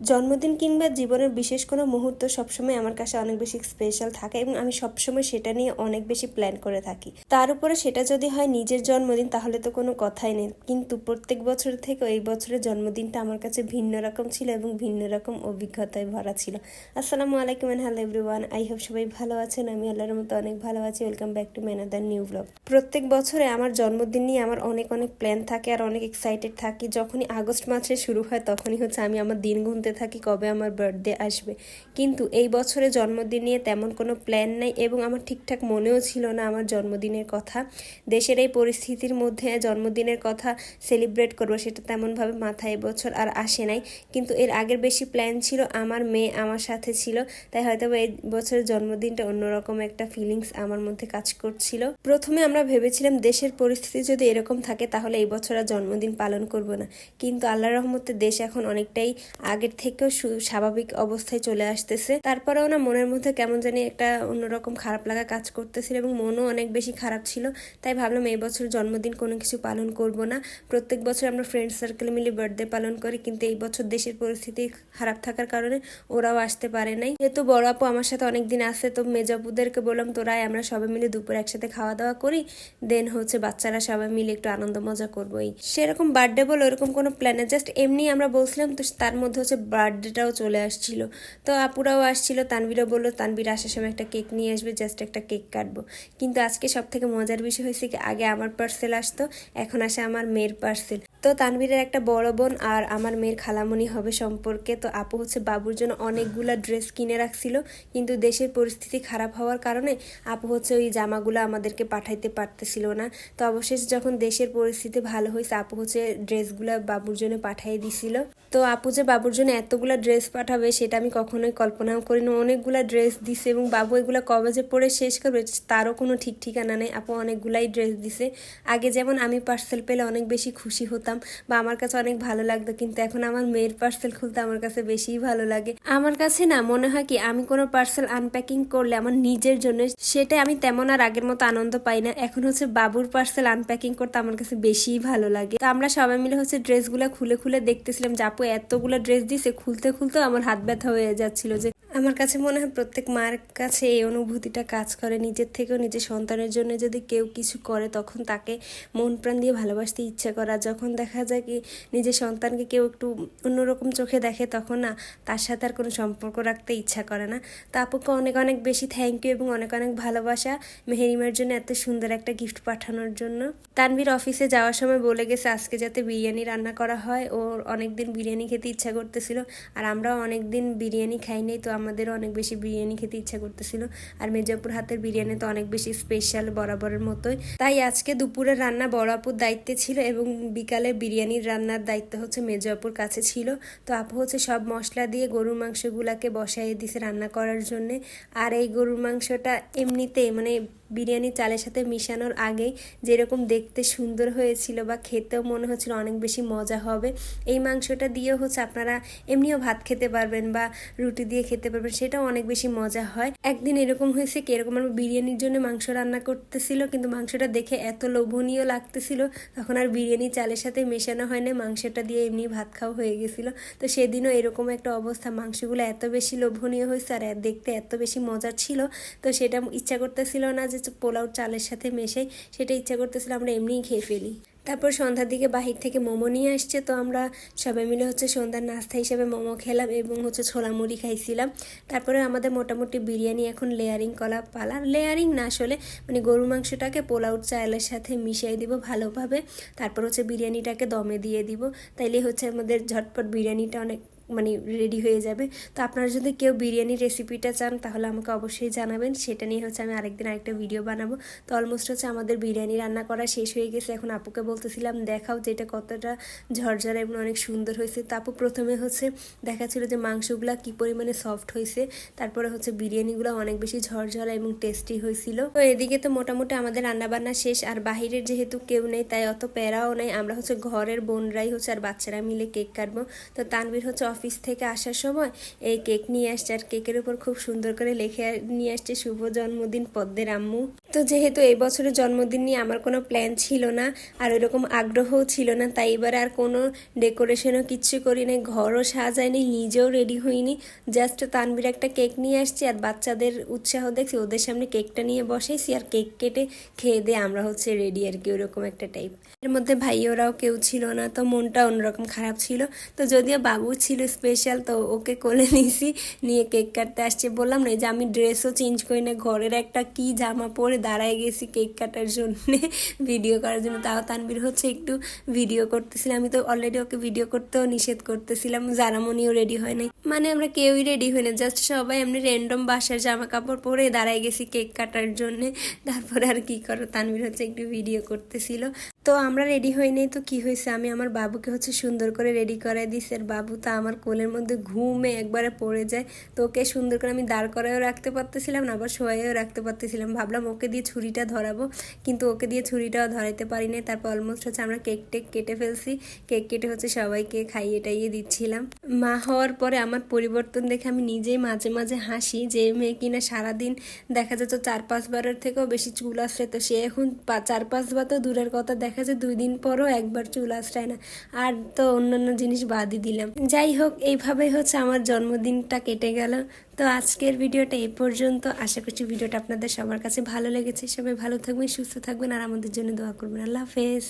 জন্মদিন কিংবা জীবনের বিশেষ কোনো মুহূর্ত সবসময় আমার কাছে অনেক বেশি স্পেশাল থাকে এবং আমি সবসময় সেটা নিয়ে অনেক বেশি প্ল্যান করে থাকি। তার উপরে সেটা যদি হয় নিজের জন্মদিন তাহলে তো কোনো কথাই নেই, কিন্তু প্রত্যেক বছর থেকে এই বছরের জন্মদিনটা আমার কাছে ভিন্ন রকম ছিল এবং ভিন্ন রকম অভিজ্ঞতায় ভরা ছিল। আসসালামু আলাইকুম and hello everyone, I hope সবাই ভালো আছেন। আমি আল্লাহর মতো অনেক ভালো আছি। Welcome back to another new blog. প্রত্যেক বছরে আমার জন্মদিন নিয়ে আমার অনেক অনেক প্ল্যান থাকে আর অনেক এক্সাইটেড থাকি। যখনই আগস্ট মাসে শুরু হয় তখনই হচ্ছে আমি আমার দিন গুনতে থাকি কবে আমার বার্থডে আসবে। কিন্তু এই বছরে জন্মদিন নিয়ে তেমন কোনো প্ল্যান নাই এবং আমার ঠিকঠাক মনেও ছিল না আমার জন্মদিনের কথা। দেশের এই পরিস্থিতির মধ্যে জন্মদিনের কথা সেলিব্রেট করবো সেটা তেমনভাবে মাথায় এবছর আর আসে নাই। কিন্তু এর আগের বেশি প্ল্যান ছিল, আমার মেয়ে আমার সাথে ছিল, তাই হয়তো এই বছরের জন্মদিনটা অন্যরকম একটা ফিলিংস আমার মধ্যে কাজ করছিল। প্রথমে আমরা ভেবেছিলাম দেশের পরিস্থিতি যদি এরকম থাকে তাহলে এই বছর আর জন্মদিন পালন করব না, কিন্তু আল্লাহর রহমতে দেশ এখন অনেকটাই আগের থেকেও স্বাভাবিক অবস্থায় চলে আসতেছে। তারপরেও না মনের মধ্যে কেমন জানি একটা অন্যরকম খারাপ লাগা কাজ করতেছিল এবং মনও অনেক বেশি খারাপ ছিল। তাই ভাবলাম এই বছর জন্মদিন কোনো কিছু পালন করব না। প্রত্যেক বছর আমরা ফ্রেন্ড সার্কেল মিলে বার্থডে পালন করি, কিন্তু এই বছর দেশের পরিস্থিতি খারাপ থাকার কারণে ওরাও আসতে পারে নাই। যেহেতু বড় আপু আমার সাথে অনেকদিন আসে, তো মেজাপুদেরকে বললাম তোরাই আমরা সবাই মিলে দুপুরে একসাথে খাওয়া দাওয়া করি, দেন হচ্ছে বাচ্চারা সবাই মিলে একটু আনন্দ মজা করবোই। সেরকম বার্থডে বলে ওরকম কোনো প্ল্যান নেই, জাস্ট এমনি আমরা বলছিলাম। তো তার মধ্যে হচ্ছে বার্থডেটাও চলে আসছিল, তো আপুরাও আসছিল। তানভীরও বললো তানভীর আসার সময় একটা কেক নিয়ে আসবে, জাস্ট একটা কেক কাটবো। কিন্তু আজকে সব থেকে মজার বিষয় হয়েছে কি, আগে আমার পার্সেল আসতো, এখন আসে আমার মেয়ের পার্সেল। তো তানভীরের একটা বড় বোন আর আমার মেয়ের খালামণি হবে সম্পর্কে। তো আপু হচ্ছে বাবুর জন্য অনেকগুলা ড্রেস কিনে রাখছিল, কিন্তু দেশের পরিস্থিতি খারাপ হওয়ার কারণে আপু হচ্ছে ওই জামাগুলো আমাদেরকে পাঠাইতে পারতেছিল না। তো অবশেষ যখন দেশের পরিস্থিতি ভালো হয়েছে আপু হচ্ছে ড্রেসগুলা বাবুর জন্য পাঠিয়ে দিছিল। তো আপু যে বাবুর জন্য এতগুলা ড্রেস পাঠাবে সেটা আমি কখনোই কল্পনাও করিনি। অনেকগুলা ড্রেস দিছে এবং বাবু এগুলা কবে যে পরে শেষ করবে তারও কোনো ঠিক ঠিকানা নেই। আপু অনেকগুলাই ড্রেস দিছে। আগে যেমন আমি পার্সেল পেলে অনেক বেশি খুশি হতাম বা আমার কাছে অনেক ভালো লাগতো, কিন্তু এখন আমার মেয়ের পার্সেল খুলতে আমার কাছে বেশিই ভালো লাগে। আমার কাছে না মনে হয় কি, আমি কোনো পার্সেল আনপ্যাকিং করলে আমার নিজের জন্য সেটা আমি তেমন আর আগের মতো আনন্দ পাই না। এখন হচ্ছে বাবুর পার্সেল আনপ্যাকিং করতে আমার কাছে বেশিই ভালো লাগে। তো আমরা সবাই মিলে হচ্ছে ড্রেসগুলো খুলে খুলে দেখতেছিলাম যে আপু এতগুলো ড্রেস দিছে, খুলতে খুলতে আমার হাত ব্যথা হয়ে যাচ্ছিল। যে আমার কাছে মনে হয় প্রত্যেক মার কাছে এই অনুভূতিটা কাজ করে, নিজের থেকেও নিজের সন্তানের জন্য যদি কেউ কিছু করে তখন তাকে মন প্রাণ দিয়ে ভালোবাসতে ইচ্ছে করা। যখন দেখা যায় কি নিজের সন্তানকে কেউ একটু অন্যরকম চোখে দেখে তখন না তার সাথে আর কোনো সম্পর্ক রাখতে ইচ্ছা করে না। তা আপুকে অনেক অনেক বেশি থ্যাংক ইউ এবং অনেক অনেক ভালোবাসা মেহেরিমার জন্য এত সুন্দর একটা গিফট পাঠানোর জন্য। তানভীর অফিসে যাওয়ার সময় বলে গেছে আজকে যাতে বিরিয়ানি রান্না করা হয়, ওর অনেকদিন বিরিয়ানি খেতে ইচ্ছা করতেছিল আর আমরাও অনেকদিন বিরিয়ানি খাই নাই, তো আমাদেরও অনেক বেশি বিরিয়ানি খেতে ইচ্ছা করতেছিল। আর মেজাপুর হাতের বিরিয়ানি তো অনেক বেশি স্পেশাল বরাবরের মতোই। তাই আজকে দুপুরের রান্না বড় আপুর দায়িত্বে ছিল এবং বিকালে বিরিয়ানির রান্নার দায়িত্ব হচ্ছে মেজাপুর কাছে ছিল। তো আপু হচ্ছে সব মশলা দিয়ে গরুর মাংসগুলাকে বসাই দিছে রান্না করার জন্যে। আর এই গরুর মাংসটা এমনিতেই মানে বিরিয়ানি চালের সাথে মিশানোর আগেই যেরকম দেখতে সুন্দর হয়েছিল বা খেতেও মনে হচ্ছিল অনেক বেশি মজা হবে। এই মাংসটা দিয়েও হচ্ছে আপনারা এমনিও ভাত খেতে পারবেন বা রুটি দিয়ে খেতে পারবেন, সেটাও অনেক বেশি মজা হয়। একদিন এরকম হয়েছে কি, এরকম আমার বিরিয়ানির জন্য মাংস রান্না করতেছিল, কিন্তু মাংসটা দেখে এত লোভনীয় লাগতেছিল তখন আর বিরিয়ানি চালের সাথে মেশানো হয় না, মাংসটা দিয়ে এমনি ভাত খাওয়া হয়ে গেছিলো। তো সেদিনও এরকম একটা অবস্থা, মাংসগুলো এত বেশি লোভনীয় হয়েছে আর দেখতে এত বেশি মজা ছিল। তো সেটা ইচ্ছা করতেছিল না যে পোলাও চালের সাথে মেশে, সেটা ইচ্ছা করতেছিল আমরা এমনিই খেয়ে ফেলি। তারপর সন্ধ্যার দিকে বাহির থেকে মোমো নিয়ে আসছে, তো আমরা সবাই মিলে হচ্ছে সন্ধ্যার নাস্তা হিসেবে মোমো খেলাম এবং হচ্ছে ছোলা মুড়ি খাইছিলাম। তারপরে আমাদের মোটামুটি বিরিয়ানি এখন লেয়ারিং করা পালা। লেয়ারিং না আসলে মানে গরু মাংসটাকে পোলাও চালের সাথে মিশিয়ে দিব ভালোভাবে, তারপর হচ্ছে বিরিয়ানিটাকে দমে দিয়ে দিব, তাইলে হচ্ছে আমাদের ঝটপট বিরিয়ানিটা অনেক মানে রেডি হয়ে যাবে। তো আপনারা যদি কেউ বিরিয়ানির রেসিপিটা চান তাহলে আমাকে অবশ্যই জানাবেন, সেটা নিয়ে হচ্ছে আমি আরেকদিন আরেকটা ভিডিও বানাবো। তো অলমোস্ট হচ্ছে আমাদের বিরিয়ানি রান্না করা শেষ হয়ে গেছে। এখন আপুকে বলতেছিলাম দেখাও যে এটা কতটা ঝরঝরা এবং অনেক সুন্দর হয়েছে। তো আপু প্রথমে হচ্ছে দেখাচ্ছিল যে মাংসগুলা কি পরিমাণে সফট হয়েছে, তারপরে হচ্ছে বিরিয়ানিগুলো অনেক বেশি ঝরঝরা এবং টেস্টি হয়েছিল। তো এদিকে তো মোটামুটি আমাদের রান্নাবান্না শেষ, আর বাহিরের যেহেতু কেউ নেই তাই অত প্যারাও নেই, আমরা হচ্ছে ঘরের বোনরাই হচ্ছে আর বাচ্চারা মিলে কেক কাটবো। তো তানভীর হচ্ছে অফিস থেকে আসার সময় এই কেক নিয়ে আসছে আর কেকের উপর খুব সুন্দর করে লিখে নিয়ে আসছে শুভ জন্মদিন পদ্মের আম্মু। তো তো যেহেতু এই বছরের জন্মদিন নিয়ে আমার কোনো প্ল্যান ছিল না আর ওইরকম আগ্রহও ছিল না, তাই এবারে আর কোনো ডেকোরেশনও কিচ্ছু করি নাই, ঘরও সাজাইনি, নিজেও রেডি হইনি। জাস্ট তানভীর একটা কেক নিয়ে আসছি আর বাচ্চাদের উৎসাহ দেখছি, ওদের সামনে কেকটা নিয়ে বসাইছি আর কেক কেটে খেয়ে দিয়ে আমরা হচ্ছে রেডি আর কি, ওরকম একটা টাইপ। এর মধ্যে ভাইওরাও কেউ ছিল না, তো মনটা অন্যরকম খারাপ ছিল। তো যদিও বাবু ছিল স্পেশাল, তো ওকে কোলে নিয়েছি, নিয়ে কেক কাটতে আসছে। বললাম না যে আমি ড্রেসও চেঞ্জ করি না, ঘরের একটা কি জামা পরে দাঁড়ায় গেছি কেক কাটার জন্যে, ভিডিও করার জন্য। তাও তানভীর হচ্ছে একটু ভিডিও করতেছিলাম, আমি তো অলরেডি ওকে ভিডিও করতেও নিষেধ করতেছিলাম। জারামণিও রেডি হয় নাই, মানে আমরা কেউই রেডি হই না, জাস্ট সবাই এমনি র্যান্ডম বাসার জামা কাপড় পরে দাঁড়ায় গেছি কেক কাটার জন্যে। তারপরে আর কি করো, তানভীর হচ্ছে একটু ভিডিও করতেছিল। তো আমরা রেডি হই নাই, তো কি হয়েছে, আমি আমার বাবুকে হচ্ছে সুন্দর করে রেডি করাই দিছি আর বাবু তা আমার কোলের মধ্যে ঘুমে একবারে পড়ে যায়। তো ওকে সুন্দর করে আমি দাঁড় করায়ও রাখতে পারতেছিলাম না, আবার শোয়াইও রাখতে পারতেছিলাম। ভাবলাম ওকে দিয়ে ছুরিটা ধরাবো, কিন্তু ওকে দিয়ে ছুরিটাও ধরাইতে পারি নাই। তারপর অলমোস্ট হচ্ছে আমরা কেক টেক কেটে ফেলছি, কেক কেটে হচ্ছে সবাইকে খাইয়ে টাইয়ে দিচ্ছিলাম। মা হওয়ার পরে আমার পরিবর্তন দেখে আমি নিজেই মাঝে মাঝে হাসি, যে মেয়ে কিনা সারাদিন দেখা যেত 4-5 বারের থেকেও বেশি চুল আসছে, তো সে এখন 4-5 বার তো দূরের কথা, দেখা যায় 2 দিন পরও একবার চুল আসরায় না। আর তো অন্যান্য জিনিস বাদই দিলাম। যাই হোক, এইভাবেই হচ্ছে আমার জন্মদিনটা কেটে গেল। তো আজকের ভিডিওটা এই পর্যন্ত। আশা করছি ভিডিওটা আপনাদের সবার কাছে ভালো লেগেছে। সবাই ভালো থাকবেন, সুস্থ থাকবেন আর আমাদের জন্য দোয়া করবেন। আল্লাহ হাফেজ।